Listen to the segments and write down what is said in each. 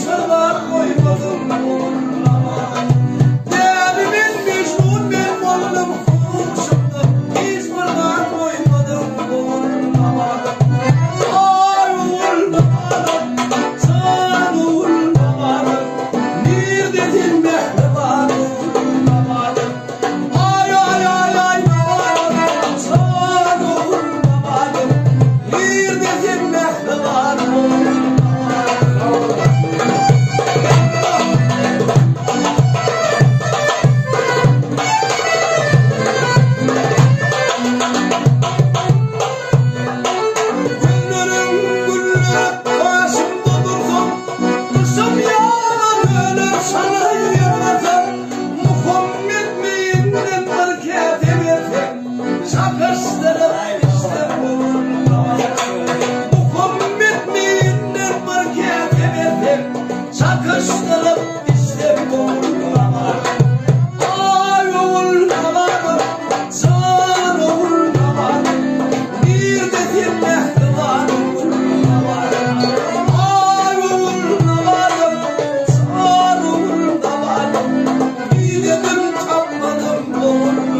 fırlar koymadım Delimin mecnun ben varlım kurşundu Hiç fırlar koymadım Ay uğurlamadım Can uğurlamadım Nirdedin mehriban uğurlamadım Ay ay ay ay Can uğurlamadım Nirdedin mehriban uğurlamadım Çakıştırıp işte uğurlamadım Ay uğurlamadım Can uğurlamadım Bir dedim mehriban uğurlamadım Ay uğurlamadım Can uğurlamadım Bir dedim tapmadım uğurlamadım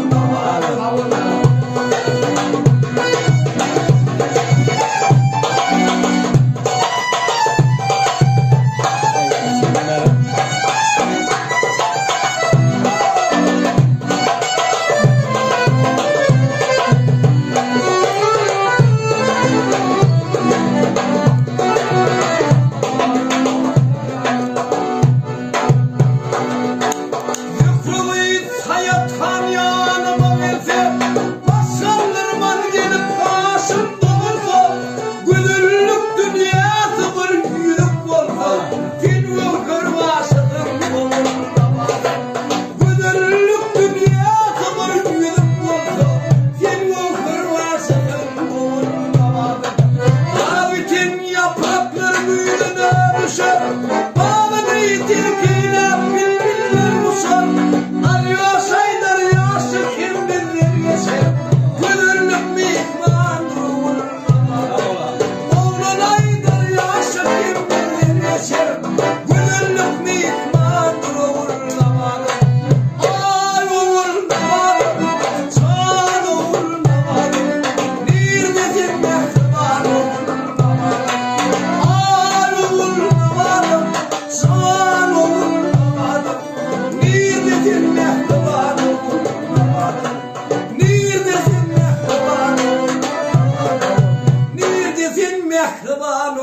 Hayattan yanıma verse Başkaldırman gelip karşımda olsa Gülürlük dünyası bir yürük olsa Filmim kırbaşıdım uğurlamadım Gülürlük dünyası bir yürük olsa Filmim kırbaşıdım uğurlamadım Davetin yaprakları büyüdüğüne düşer Bağlı tilkiyle bilbiller uçar Mehriban